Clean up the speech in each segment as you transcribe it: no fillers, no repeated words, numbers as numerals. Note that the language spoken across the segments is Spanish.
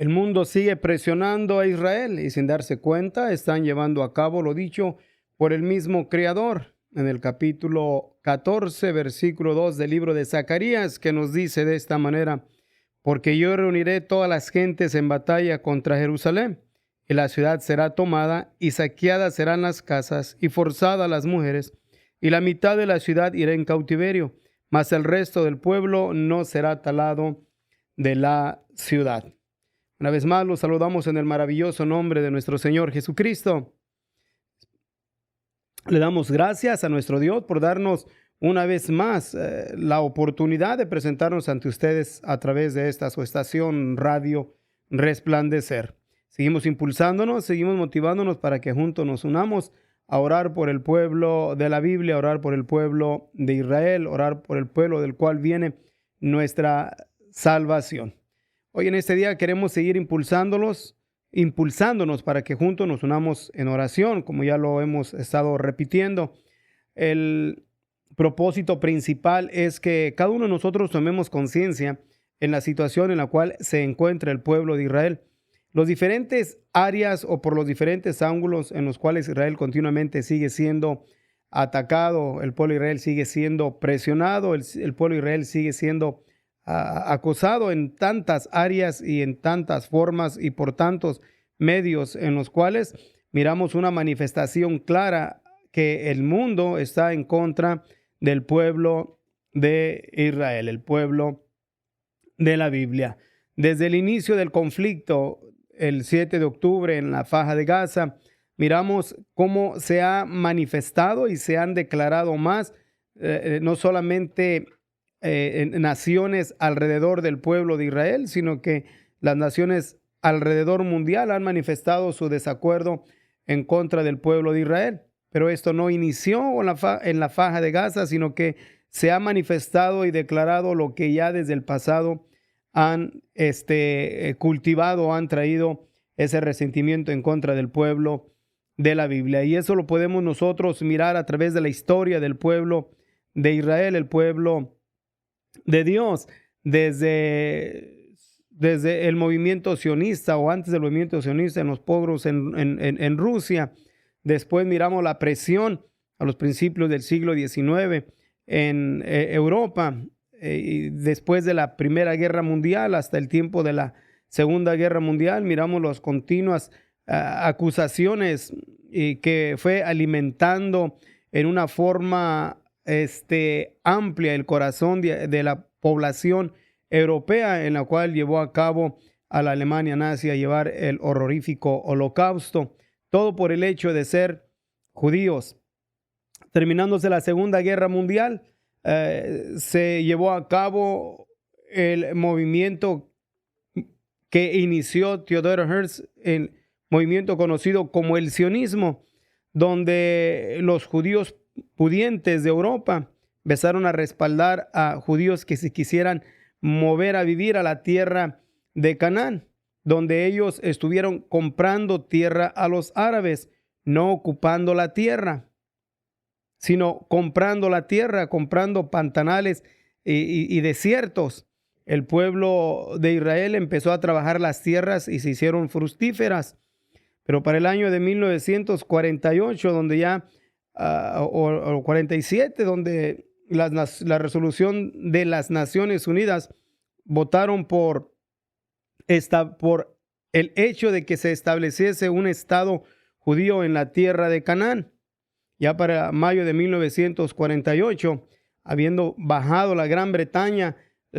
El mundo sigue presionando a Israel y sin darse cuenta están llevando a cabo lo dicho por el mismo Creador en el capítulo 14, versículo 2 del libro de Zacarías, que nos dice de esta manera: porque yo reuniré todas las gentes en batalla contra Jerusalén, y la ciudad será tomada, y saqueadas serán las casas, y forzadas las mujeres, y la mitad de la ciudad irá en cautiverio, mas el resto del pueblo no será talado de la ciudad. Una vez más los saludamos en el maravilloso nombre de nuestro Señor Jesucristo. Le damos gracias a nuestro Dios por darnos una vez más la oportunidad de presentarnos ante ustedes a través de esta su estación radio Resplandecer. Seguimos impulsándonos, seguimos motivándonos para que juntos nos unamos a orar por el pueblo de la Biblia, a orar por el pueblo de Israel, a orar por el pueblo del cual viene nuestra salvación. Hoy en este día queremos seguir impulsándonos para que juntos nos unamos en oración, como ya lo hemos estado repitiendo. El propósito principal es que cada uno de nosotros tomemos conciencia en la situación en la cual se encuentra el pueblo de Israel. Los diferentes áreas o por los diferentes ángulos en los cuales Israel continuamente sigue siendo atacado, el pueblo de Israel sigue siendo presionado, el pueblo de Israel sigue siendo acosado en tantas áreas y en tantas formas y por tantos medios en los cuales miramos una manifestación clara que el mundo está en contra del pueblo de Israel, el pueblo de la Biblia. Desde el inicio del conflicto, el 7 de octubre en la Faja de Gaza, miramos cómo se ha manifestado y se han declarado más, no solamente naciones alrededor del pueblo de Israel, sino que las naciones alrededor mundial han manifestado su desacuerdo en contra del pueblo de Israel. Pero esto no inició en la Faja de Gaza, sino que se ha manifestado y declarado lo que ya desde el pasado han cultivado, han traído ese resentimiento en contra del pueblo de la Biblia. Y eso lo podemos nosotros mirar a través de la historia del pueblo de Israel, el pueblo de Dios, desde el movimiento sionista o antes del movimiento sionista en los pogros en Rusia. Después miramos la presión a los principios del siglo XIX en Europa, y después de la Primera Guerra Mundial hasta el tiempo de la Segunda Guerra Mundial, miramos las continuas acusaciones y que fue alimentando en una forma amplia el corazón de la población europea, en la cual llevó a cabo a la Alemania nazi a llevar el horrorífico holocausto, todo por el hecho de ser judíos. Terminándose la Segunda Guerra Mundial, se llevó a cabo el movimiento que inició Theodor Herzl, el movimiento conocido como el sionismo, donde los judíos pudientes de Europa empezaron a respaldar a judíos que se quisieran mover a vivir a la tierra de Canaán, donde ellos estuvieron comprando tierra a los árabes, no ocupando la tierra, sino comprando la tierra, comprando pantanales y desiertos. El pueblo de Israel empezó a trabajar las tierras y se hicieron fructíferas. Pero para el año de 1948, donde ya, o 47, donde la resolución de las Naciones Unidas votaron por el hecho de que se estableciese un estado judío en la tierra de Canaán. Ya para mayo de 1948, habiendo bajado la Gran Bretaña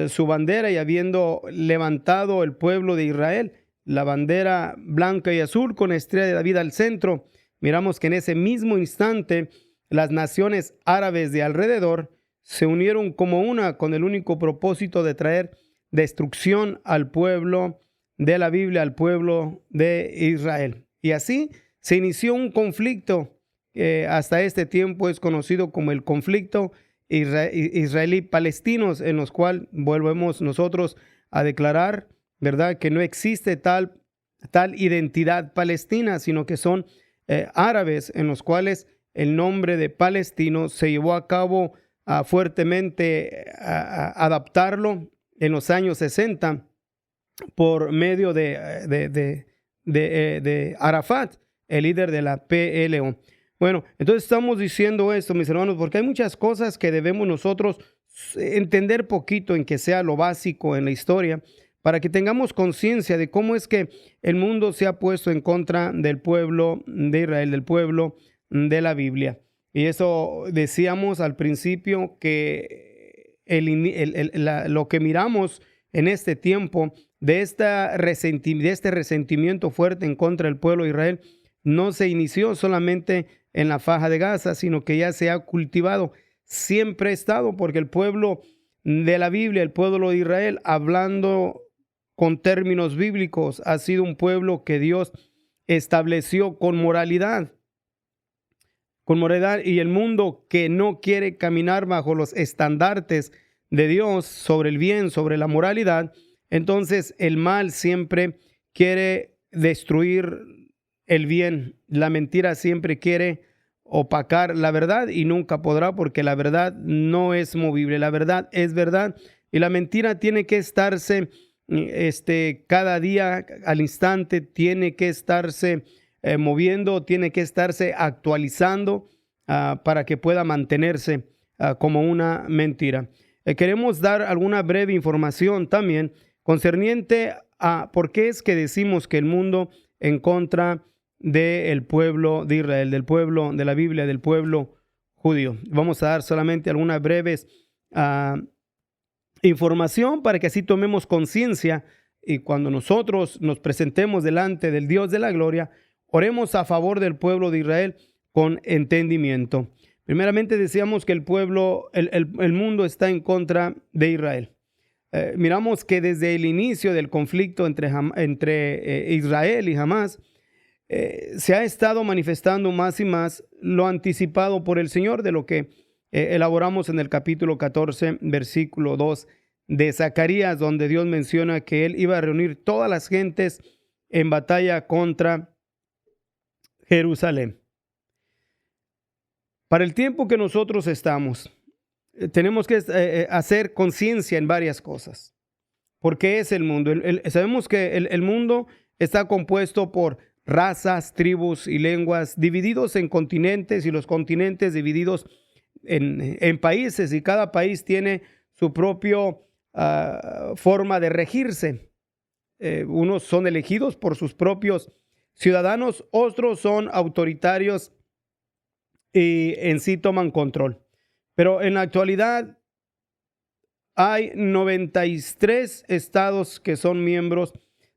su bandera y habiendo levantado el pueblo de Israel la bandera blanca y azul con estrella de David al centro, miramos que en ese mismo instante las naciones árabes de alrededor se unieron como una con el único propósito de traer destrucción al pueblo de la Biblia, al pueblo de Israel. Y así se inició un conflicto que hasta este tiempo es conocido como el conflicto israelí-palestinos, en los cuales volvemos nosotros a declarar, ¿verdad?, que no existe tal identidad palestina, sino que son árabes, en los cuales el nombre de palestino se llevó a cabo fuertemente adaptarlo en los años 60 por medio de Arafat, el líder de la PLO. Bueno, entonces estamos diciendo esto, mis hermanos, porque hay muchas cosas que debemos nosotros entender poquito, en que sea lo básico en la historia, para que tengamos conciencia de cómo es que el mundo se ha puesto en contra del pueblo de Israel, del pueblo de la Biblia. Y eso decíamos al principio, que lo que miramos en este tiempo de este resentimiento fuerte en contra del pueblo de Israel no se inició solamente en la Faja de Gaza, sino que ya se ha cultivado. Siempre ha estado, porque el pueblo de la Biblia, el pueblo de Israel, hablando con términos bíblicos, ha sido un pueblo que Dios estableció con moralidad, y el mundo que no quiere caminar bajo los estandartes de Dios sobre el bien, sobre la moralidad, entonces el mal siempre quiere destruir el bien. La mentira siempre quiere opacar la verdad y nunca podrá, porque la verdad no es movible. La verdad es verdad y la mentira tiene que estarse cada día, al instante, tiene que estarse moviendo, tiene que estarse actualizando para que pueda mantenerse como una mentira. Queremos dar alguna breve información también concerniente a por qué es que decimos que el mundo en contra del pueblo de Israel, del pueblo de la Biblia, del pueblo judío. Vamos a dar solamente algunas breves información para que así tomemos conciencia, y cuando nosotros nos presentemos delante del Dios de la gloria, oremos a favor del pueblo de Israel con entendimiento. Primeramente decíamos que el mundo está en contra de Israel. Miramos que desde el inicio del conflicto entre Israel y Hamás, se ha estado manifestando más y más lo anticipado por el Señor, de lo que elaboramos en el capítulo 14, versículo 2 de Zacarías, donde Dios menciona que Él iba a reunir todas las gentes en batalla contra Jerusalén. Para el tiempo que nosotros estamos, tenemos que hacer conciencia en varias cosas. ¿Por qué es el mundo? Sabemos que el mundo está compuesto por razas, tribus y lenguas, divididos en continentes, y los continentes divididos en países, y cada país tiene su propia forma de regirse. Unos son elegidos por sus propios ciudadanos, otros son autoritarios y en sí toman control. Pero en la actualidad hay 93 estados que son miembros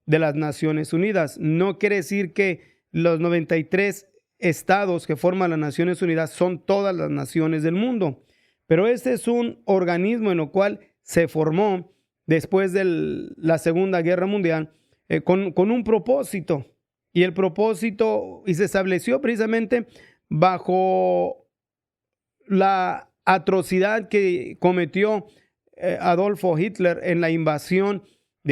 de las Naciones Unidas. No quiere decir que los 93 estados que forman las Naciones Unidas son todas las naciones del mundo, pero este es un organismo en el cual se formó después de la Segunda Guerra Mundial con un propósito, y el propósito se estableció precisamente bajo la atrocidad que cometió Adolfo Hitler en la invasión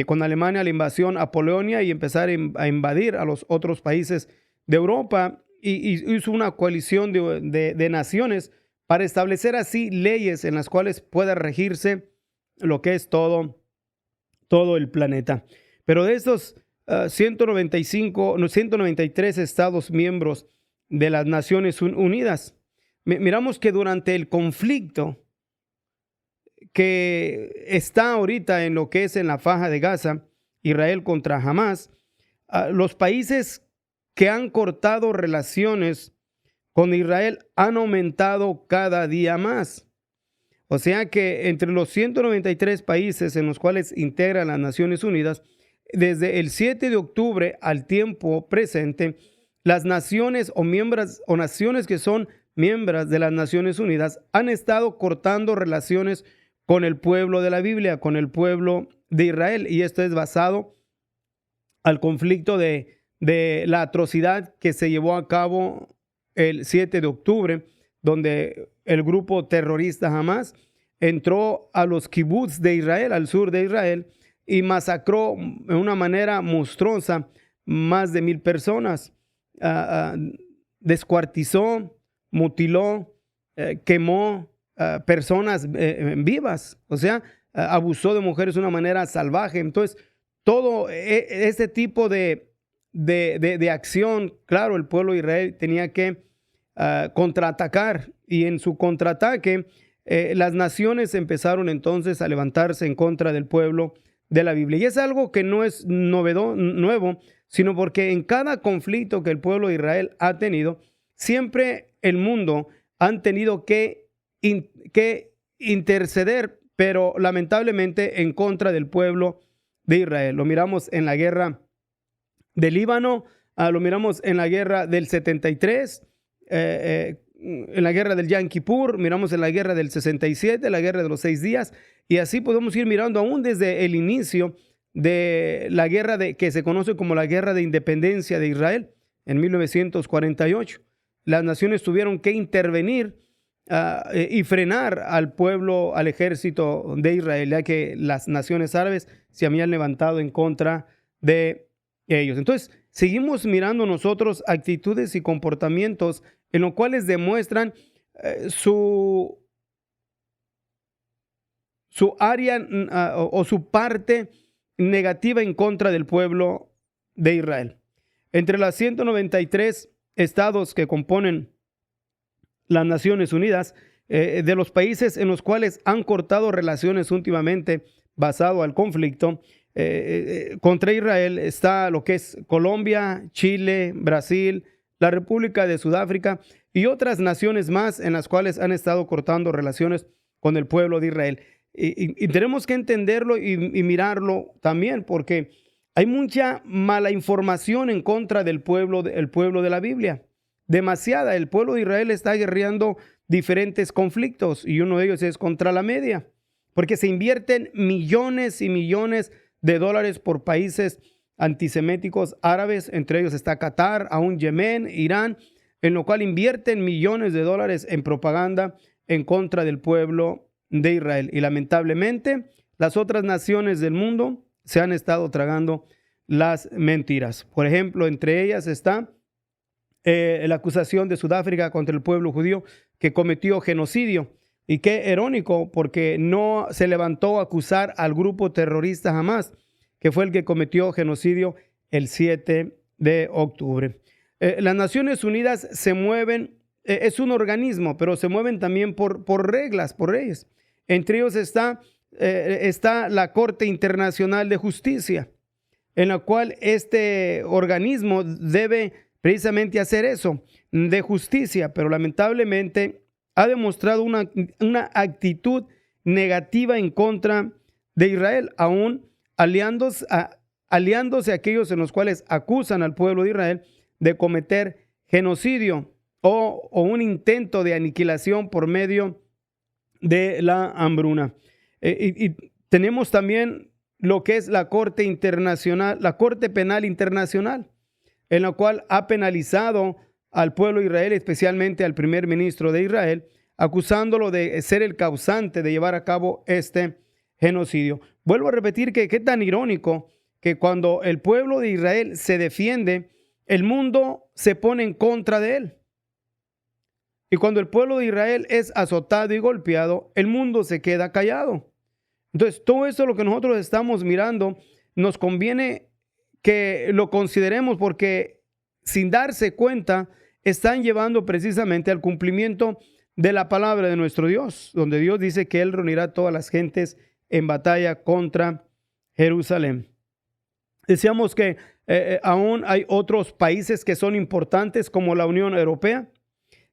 con Alemania, la invasión a Polonia, y empezar a invadir a los otros países de Europa, y hizo una coalición de naciones para establecer así leyes en las cuales pueda regirse lo que es todo el planeta. Pero de estos 193 estados miembros de las Naciones Unidas, miramos que durante el conflicto que está ahorita en lo que es en la Faja de Gaza, Israel contra Hamás, los países que han cortado relaciones con Israel han aumentado cada día más. O sea que entre los 193 países en los cuales integran las Naciones Unidas, desde el 7 de octubre al tiempo presente, las naciones o naciones que son miembros de las Naciones Unidas han estado cortando relaciones con el pueblo de la Biblia, con el pueblo de Israel. Y esto es basado al conflicto de la atrocidad que se llevó a cabo el 7 de octubre, donde el grupo terrorista Hamás entró a los kibbutz de Israel, al sur de Israel, y masacró de una manera monstruosa más de 1,000 personas. Descuartizó, mutiló, quemó personas vivas, o sea, abusó de mujeres de una manera salvaje. Entonces, todo este tipo de acción, claro, el pueblo de Israel tenía que contraatacar, y en su contraataque las naciones empezaron entonces a levantarse en contra del pueblo de la Biblia. Y es algo que no es nuevo, sino porque en cada conflicto que el pueblo de Israel ha tenido, siempre el mundo han tenido que interceder, pero lamentablemente en contra del pueblo de Israel. Lo miramos en la guerra del Líbano, lo miramos en la guerra del 73, en la guerra del Yom Kippur, miramos en la guerra del 67, la guerra de los 6 días, y así podemos ir mirando aún desde el inicio de la guerra que se conoce como la Guerra de Independencia de Israel en 1948. Las naciones tuvieron que intervenir y frenar al pueblo, al ejército de Israel, ya que las naciones árabes se habían levantado en contra de ellos. Entonces, seguimos mirando nosotros actitudes y comportamientos en los cuales demuestran su área o su parte negativa en contra del pueblo de Israel. Entre las 193 estados que componen las Naciones Unidas, de los países en los cuales han cortado relaciones últimamente basado al conflicto contra Israel, está lo que es Colombia, Chile, Brasil, la República de Sudáfrica y otras naciones más en las cuales han estado cortando relaciones con el pueblo de Israel. Y tenemos que entenderlo y mirarlo también, porque hay mucha mala información en contra del pueblo de la Biblia. Demasiada. El pueblo de Israel está guerreando diferentes conflictos y uno de ellos es contra la media, porque se invierten millones y millones de dólares por países antiseméticos árabes, entre ellos está Qatar, aún Yemen, Irán, en lo cual invierten millones de dólares en propaganda en contra del pueblo de Israel. Y lamentablemente las otras naciones del mundo se han estado tragando las mentiras. Por ejemplo, entre ellas está la acusación de Sudáfrica contra el pueblo judío que cometió genocidio. Y qué irónico, porque no se levantó a acusar al grupo terrorista Hamas, que fue el que cometió genocidio el 7 de octubre. Las Naciones Unidas se mueven, es un organismo, pero se mueven también por reglas, por leyes. Entre ellos está la Corte Internacional de Justicia, en la cual este organismo debe precisamente hacer eso, de justicia, pero lamentablemente ha demostrado una actitud negativa en contra de Israel, aún aliándose a aquellos en los cuales acusan al pueblo de Israel de cometer genocidio o un intento de aniquilación por medio de la hambruna. Y tenemos también lo que es la Corte Internacional, la Corte Penal Internacional, en la cual ha penalizado al pueblo de Israel, especialmente al primer ministro de Israel, acusándolo de ser el causante de llevar a cabo este genocidio. Vuelvo a repetir que qué tan irónico que cuando el pueblo de Israel se defiende, el mundo se pone en contra de él. Y cuando el pueblo de Israel es azotado y golpeado, el mundo se queda callado. Entonces, todo eso, lo que nosotros estamos mirando, nos conviene que lo consideremos, porque sin darse cuenta están llevando precisamente al cumplimiento de la palabra de nuestro Dios, donde Dios dice que Él reunirá a todas las gentes en batalla contra Jerusalén. Decíamos que aún hay otros países que son importantes, como la Unión Europea,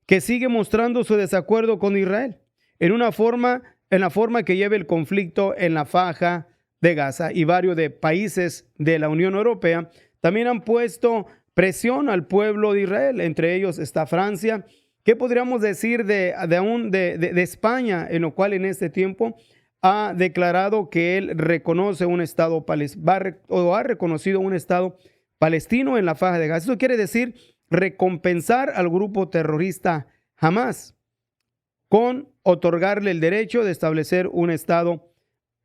que sigue mostrando su desacuerdo con Israel en la forma que lleva el conflicto en la Faja de Gaza, y varios de países de la Unión Europea también han puesto presión al pueblo de Israel. Entre ellos está Francia. ¿Qué podríamos decir de España, en lo cual en este tiempo ha declarado que él reconoce un estado ha reconocido un estado palestino en la Faja de Gaza? Eso quiere decir recompensar al grupo terrorista Hamas con otorgarle el derecho de establecer un estado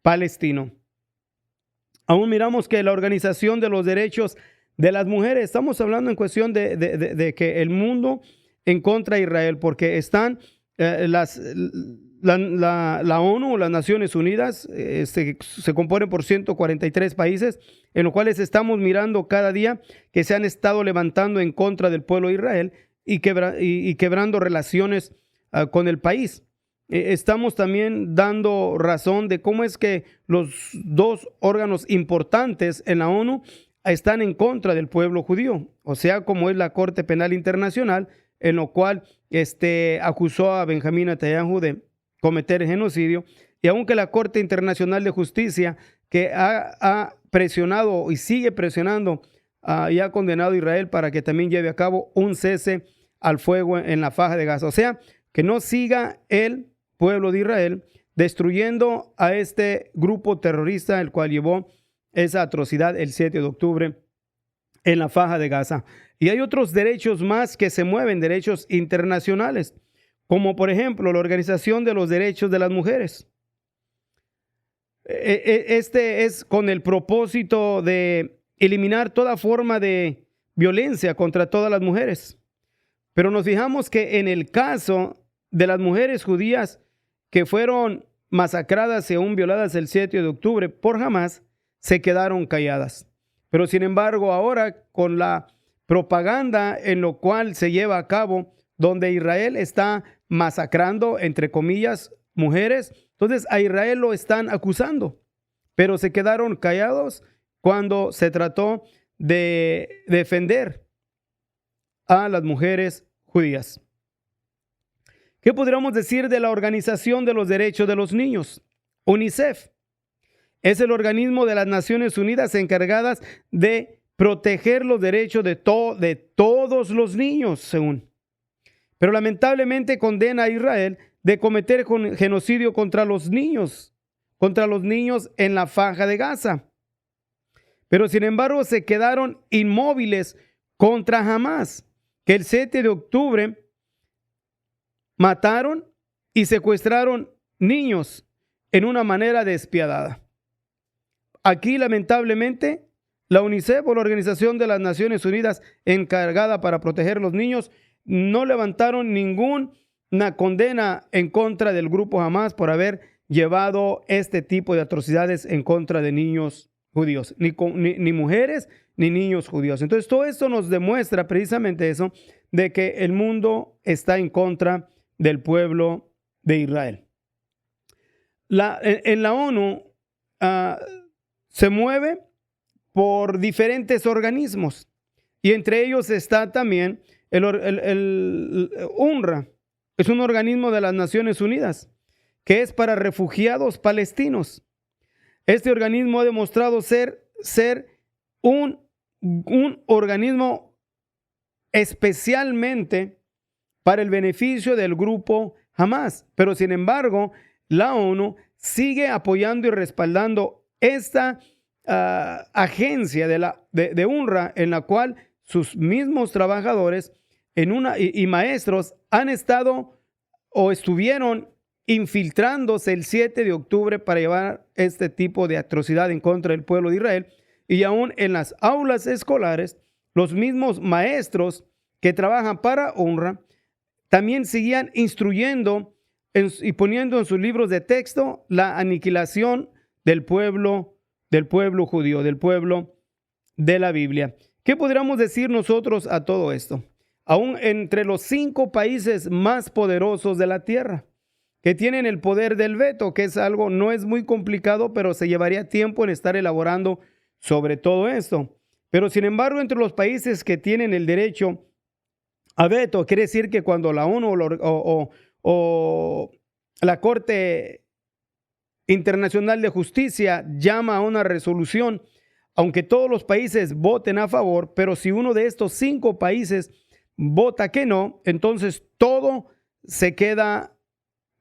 palestino. Aún miramos que la Organización de los Derechos de las Mujeres, estamos hablando en cuestión de que el mundo en contra de Israel, porque están las la ONU o las Naciones Unidas se componen por 143 países, en los cuales estamos mirando cada día que se han estado levantando en contra del pueblo de Israel y quebrando relaciones con el país. Estamos también dando razón de cómo es que los dos órganos importantes en la ONU están en contra del pueblo judío, o sea, como es la Corte Penal Internacional, en lo cual acusó a Benjamín Netanyahu de cometer genocidio, y aunque la Corte Internacional de Justicia, que ha presionado y sigue presionando y ha condenado a Israel para que también lleve a cabo un cese al fuego en la faja de Gaza, o sea, que no siga el pueblo de Israel destruyendo a este grupo terrorista, el cual llevó esa atrocidad el 7 de octubre en la faja de Gaza. Y hay otros derechos más que se mueven, derechos internacionales, como por ejemplo la Organización de los Derechos de las Mujeres. Este es con el propósito de eliminar toda forma de violencia contra todas las mujeres. Pero nos fijamos que en el caso de las mujeres judías que fueron masacradas y aún violadas el 7 de octubre por Hamás, se quedaron calladas. Pero sin embargo, ahora con la propaganda en lo cual se lleva a cabo, donde Israel está masacrando, entre comillas, mujeres, entonces a Israel lo están acusando, pero se quedaron callados cuando se trató de defender a las mujeres judías. ¿Qué podríamos decir de la Organización de los Derechos de los Niños? UNICEF es el organismo de las Naciones Unidas encargadas de proteger los derechos de todos los niños, según. Pero lamentablemente condena a Israel de cometer genocidio contra los niños en la faja de Gaza. Pero sin embargo se quedaron inmóviles contra Hamás, que el 7 de octubre mataron y secuestraron niños en una manera despiadada. Aquí, lamentablemente, la UNICEF, o la Organización de las Naciones Unidas encargada para proteger a los niños, no levantaron ninguna condena en contra del grupo Hamás por haber llevado este tipo de atrocidades en contra de niños judíos, ni mujeres ni niños judíos. Entonces, todo esto nos demuestra precisamente eso, de que el mundo está en contra del pueblo de Israel. En la ONU se mueve por diferentes organismos, y entre ellos está también el UNRWA. Es un organismo de las Naciones Unidas que es para refugiados palestinos. Este organismo ha demostrado ser un organismo especialmente para el beneficio del grupo Hamás, pero sin embargo la ONU sigue apoyando y respaldando esta agencia de UNRWA, en la cual sus mismos trabajadores y maestros han estado o estuvieron infiltrándose el 7 de octubre para llevar este tipo de atrocidad en contra del pueblo de Israel. Y aún en las aulas escolares, los mismos maestros que trabajan para UNRWA también seguían instruyendo y poniendo en sus libros de texto la aniquilación del pueblo judío, del pueblo de la Biblia. ¿Qué podríamos decir nosotros a todo esto? Aún entre los 5 países más poderosos de la tierra, que tienen el poder del veto, que es algo, no es muy complicado, pero se llevaría tiempo en estar elaborando sobre todo esto. Pero sin embargo, entre los países que tienen el derecho a veto, quiere decir que cuando la ONU o la Corte Internacional de Justicia llama a una resolución, aunque todos los países voten a favor, pero si uno de estos 5 países vota que no, entonces todo se queda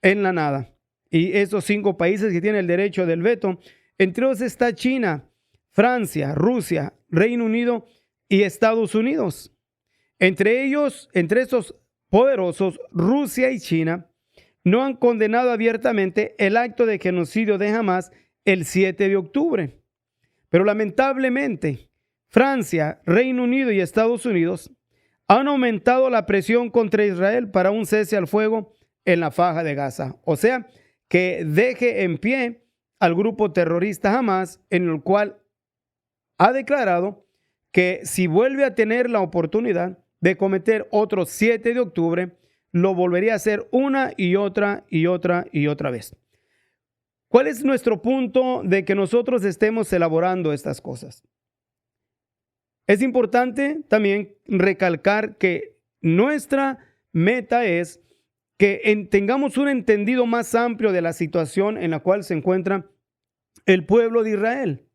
en la nada. Y esos 5 países que tienen el derecho del veto, entre ellos está China, Francia, Rusia, Reino Unido y Estados Unidos. Entre estos poderosos, Rusia y China no han condenado abiertamente el acto de genocidio de Hamás el 7 de octubre. Pero lamentablemente, Francia, Reino Unido y Estados Unidos han aumentado la presión contra Israel para un cese al fuego en la faja de Gaza. O sea, que deje en pie al grupo terrorista Hamas, en el cual ha declarado que si vuelve a tener la oportunidad de cometer otro 7 de octubre, lo volvería a hacer una y otra y otra y otra vez. ¿Cuál es nuestro punto de que nosotros estemos elaborando estas cosas? Es importante también recalcar que nuestra meta es que tengamos un entendido más amplio de la situación en la cual se encuentra el pueblo de Israel,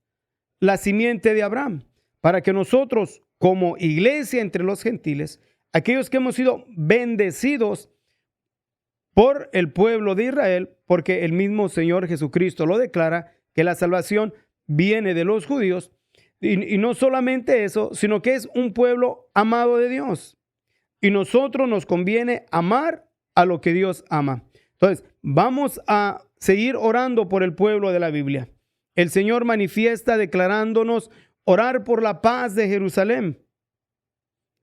la simiente de Abraham, para que nosotros como iglesia entre los gentiles, aquellos que hemos sido bendecidos por el pueblo de Israel, porque el mismo Señor Jesucristo lo declara, que la salvación viene de los judíos, y no solamente eso, sino que es un pueblo amado de Dios. Y nosotros nos conviene amar a lo que Dios ama. Entonces, vamos a seguir orando por el pueblo de la Biblia. El Señor manifiesta declarándonos orar por la paz de Jerusalén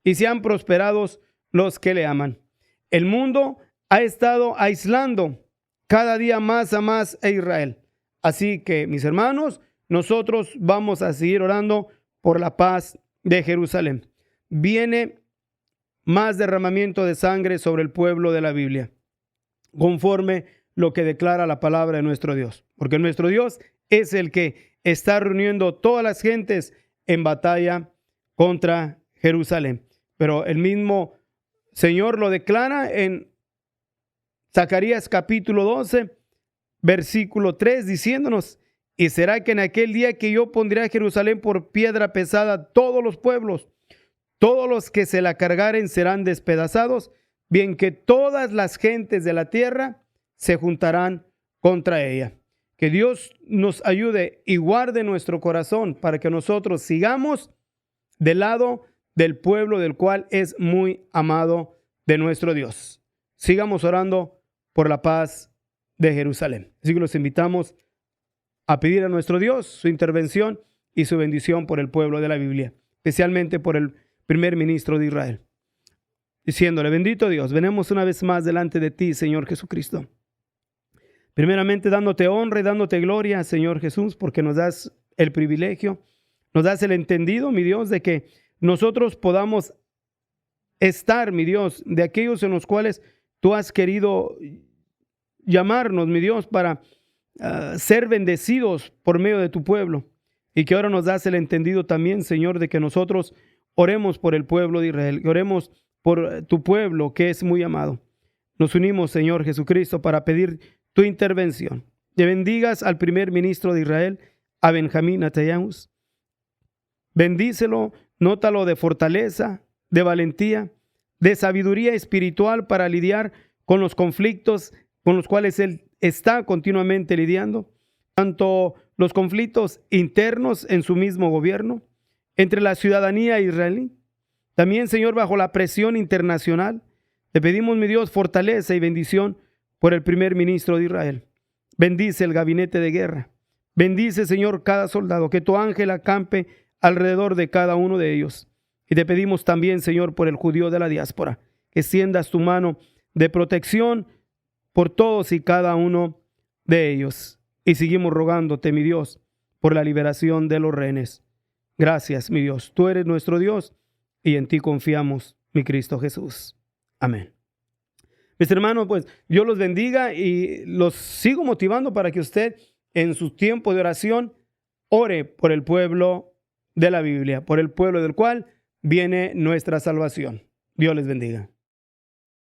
y sean prosperados los que le aman. El mundo ha estado aislando cada día más a más a Israel. Así que, mis hermanos, nosotros vamos a seguir orando por la paz de Jerusalén. Viene más derramamiento de sangre sobre el pueblo de la Biblia, conforme lo que declara la palabra de nuestro Dios. Porque nuestro Dios es el que está reuniendo todas las gentes en batalla contra Jerusalén. Pero el mismo Señor lo declara en Zacarías capítulo 12, versículo 3, diciéndonos: y será que en aquel día que yo pondré a Jerusalén por piedra pesada, todos los pueblos, todos los que se la cargaren serán despedazados, bien que todas las gentes de la tierra se juntarán contra ella. Que Dios nos ayude y guarde nuestro corazón para que nosotros sigamos del lado del pueblo del cual es muy amado de nuestro Dios. Sigamos orando por la paz de Jerusalén. Así que los invitamos a pedir a nuestro Dios su intervención y su bendición por el pueblo de la Biblia, especialmente por el primer ministro de Israel, diciéndole: bendito Dios, venimos una vez más delante de ti, Señor Jesucristo. Primeramente dándote honra y dándote gloria, Señor Jesús, porque nos das el privilegio, nos das el entendido, mi Dios, de que nosotros podamos estar, mi Dios, de aquellos en los cuales tú has querido llamarnos, mi Dios, para ser bendecidos por medio de tu pueblo, y que ahora nos das el entendido también, Señor, de que nosotros oremos por el pueblo de Israel, que oremos por tu pueblo que es muy amado. Nos unimos, Señor Jesucristo, para pedir tu intervención. Que bendigas al primer ministro de Israel, a Benjamín Netanyahu. Bendícelo, nótalo de fortaleza, de valentía, de sabiduría espiritual para lidiar con los conflictos con los cuales él está continuamente lidiando, tanto los conflictos internos en su mismo gobierno, entre la ciudadanía israelí, también, Señor, bajo la presión internacional. Te pedimos, mi Dios, fortaleza y bendición por el primer ministro de Israel. Bendice el gabinete de guerra. Bendice, Señor, cada soldado, que tu ángel acampe alrededor de cada uno de ellos. Y te pedimos también, Señor, por el judío de la diáspora, que extiendas tu mano de protección por todos y cada uno de ellos. Y seguimos rogándote, mi Dios, por la liberación de los rehenes. Gracias, mi Dios. Tú eres nuestro Dios y en ti confiamos, mi Cristo Jesús. Amén. Mis hermanos, pues Dios los bendiga y los sigo motivando para que usted en su tiempo de oración ore por el pueblo de la Biblia, por el pueblo del cual viene nuestra salvación. Dios les bendiga.